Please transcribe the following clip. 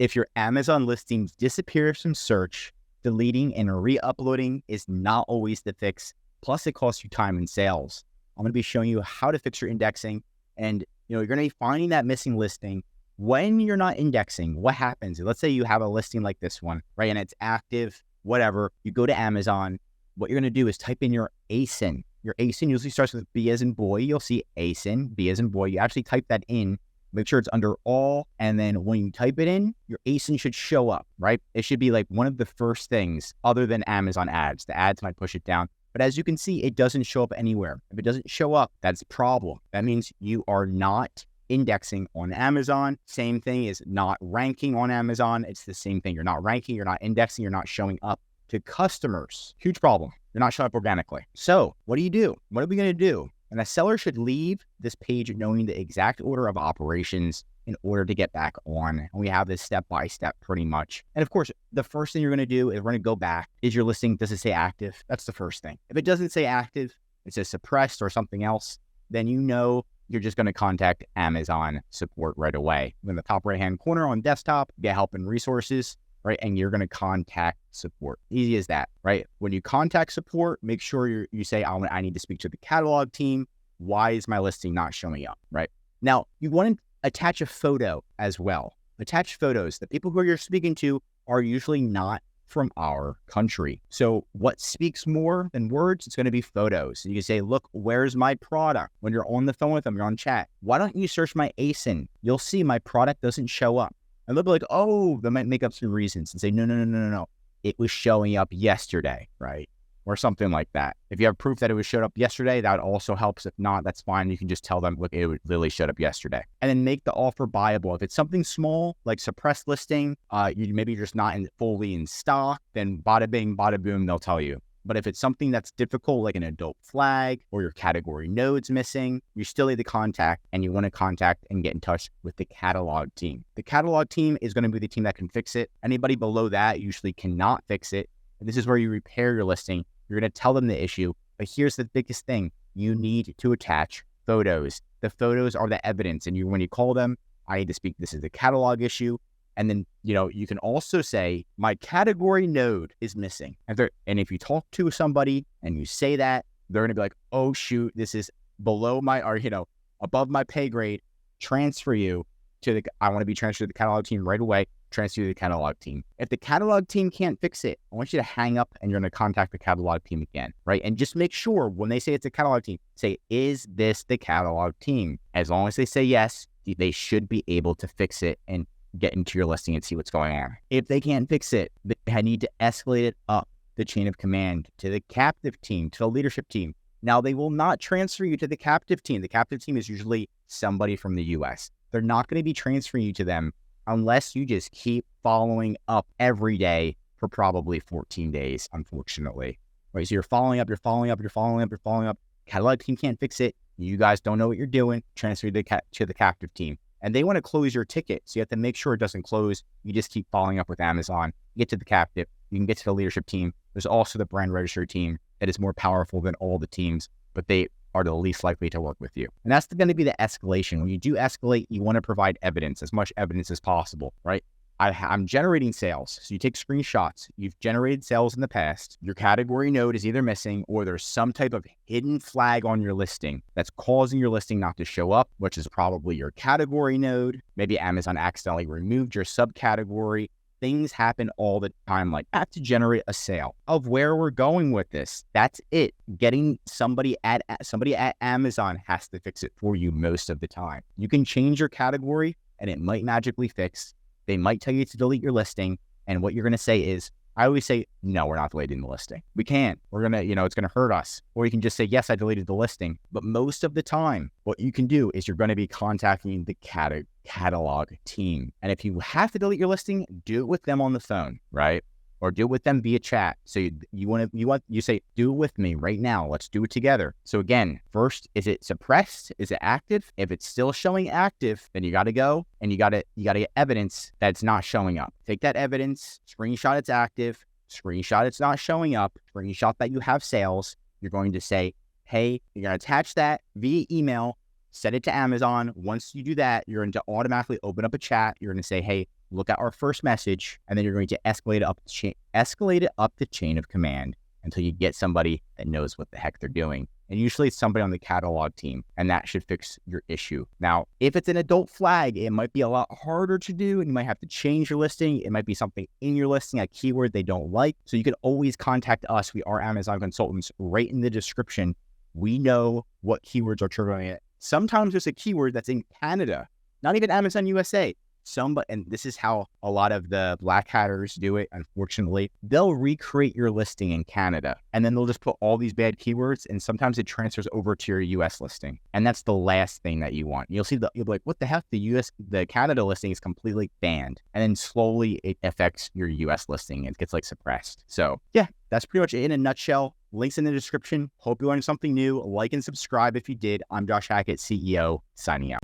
If your Amazon listing disappears from search, deleting and re-uploading is not always the fix. Plus, it costs you time and sales. I'm going to be showing you how to fix your indexing, and you're going to be finding that missing listing. When you're not indexing, what happens? Let's say you have a listing like this one, right? And it's active, whatever. You go to Amazon. What you're going to do is type in your ASIN. Your ASIN usually starts with B as in boy. You'll see ASIN, B as in boy. You actually type that in. Make sure it's under all. And then when you type it in, your ASIN should show up, right? It should be like one of the first things other than Amazon ads. The ads might push it down. But as you can see, it doesn't show up anywhere. If it doesn't show up, that's a problem. That means you are not indexing on Amazon. Same thing is not ranking on Amazon. It's the same thing. You're not ranking, you're not indexing, you're not showing up to customers. Huge problem. You're not showing up organically. So what do you do? What are we going to do? And a seller should leave this page knowing the exact order of operations in order to get back on. And we have this step by step pretty much. And of course, the first thing you're going to do is we're going to go back. Is your listing, does it say active? That's the first thing. If it doesn't say active, it says suppressed or something else, then you're just going to contact Amazon support right away. In the top right-hand corner on desktop, get help and resources, right? And you're going to contact support. Easy as that, right? When you contact support, make sure you say, I need to speak to the catalog team. Why is my listing not showing up, right? Now, you want to attach a photo as well. Attach photos. The people who you're speaking to are usually not from our country. So what speaks more than words? It's going to be photos. You can say, look, where's my product? When you're on the phone with them, you're on chat. Why don't you search my ASIN? You'll see my product doesn't show up. And they'll be like, oh, they might make up some reasons and say, no. It was showing up yesterday, right? Or something like that. If you have proof that it was showed up yesterday, that also helps. If not, that's fine. You can just tell them, look, it literally showed up yesterday. And then make the offer buyable. If it's something small, like suppressed listing, maybe you're just not fully in stock, then bada bing, bada boom, they'll tell you. But if it's something that's difficult, like an adult flag or your category node's missing, you still need to contact, and you want to contact and get in touch with the catalog team. The catalog team is going to be the team that can fix it. Anybody below that usually cannot fix it. And this is where you repair your listing. You're going to tell them the issue. But here's the biggest thing. You need to attach photos. The photos are the evidence. And when you call them, I need to speak, this is a catalog issue. And then, you can also say, my category node is missing. And if you talk to somebody and you say that, they're going to be like, oh, shoot, this is below above my pay grade. Transfer you I want to be transferred to the catalog team right away. Transfer you to the catalog team. If the catalog team can't fix it, I want you to hang up and you're going to contact the catalog team again, right? And just make sure when they say it's a catalog team, say, is this the catalog team? As long as they say yes, they should be able to fix it and get into your listing and see what's going on. If they can't fix it, they need to escalate it up the chain of command to the captive team, to the leadership team. Now, they will not transfer you to the captive team. The captive team is usually somebody from the US. They're not going to be transferring you to them unless you just keep following up every day for probably 14 days, unfortunately. Right? So you're following up. Catalog team can't fix it. You guys don't know what you're doing. Transfer to the captive team. And they want to close your ticket. So you have to make sure it doesn't close. You just keep following up with Amazon. Get to the captive. You can get to the leadership team. There's also the brand registry team that is more powerful than all the teams, but they are the least likely to work with you. And that's going to be the escalation. When you do escalate, you want to provide evidence, as much evidence as possible, right? I'm generating sales. So you take screenshots. You've generated sales in the past. Your category node is either missing or there's some type of hidden flag on your listing that's causing your listing not to show up, which is probably your category node. Maybe Amazon accidentally removed your subcategory. Things happen all the time, like I have to generate a sale. Of where we're going with this, that's it. Getting somebody at Amazon has to fix it for you most of the time. You can change your category and it might magically fix. They might tell you to delete your listing. And what you're going to say is, I always say, no, we're not deleting the listing. We can't. We're going to, it's going to hurt us. Or you can just say, yes, I deleted the listing. But most of the time, what you can do is you're going to be contacting the catalog team. And if you have to delete your listing, do it with them on the phone, right? Or do it with them via chat. So you say, do it with me right now. Let's do it together. So again, first, is it suppressed? Is it active? If it's still showing active, then you got to go and you got to get evidence that it's not showing up. Take that evidence, screenshot it's active, screenshot it's not showing up, screenshot that you have sales. You're going to say, hey, you're going to attach that via email, send it to Amazon. Once you do that, you're going to automatically open up a chat. You're going to say, hey, look at our first message, and then you're going to escalate it up the chain of command until you get somebody that knows what the heck they're doing. And usually it's somebody on the catalog team, and that should fix your issue. Now, if it's an adult flag, it might be a lot harder to do, and you might have to change your listing. It might be something in your listing, a keyword they don't like. So you can always contact us. We are Amazon consultants. Right in the description, we know what keywords are triggering it. Sometimes there's a keyword that's in Canada, not even Amazon USA. And this is how a lot of the black hatters do it, unfortunately. They'll recreate your listing in Canada, and then they'll just put all these bad keywords, and sometimes it transfers over to your US listing. And that's the last thing that you want. You'll be like, what the heck? The Canada listing is completely banned. And then slowly it affects your US listing. It gets like suppressed. So yeah, that's pretty much it in a nutshell. Links in the description. Hope you learned something new. Like and subscribe if you did. I'm Josh Hackett, CEO, signing out.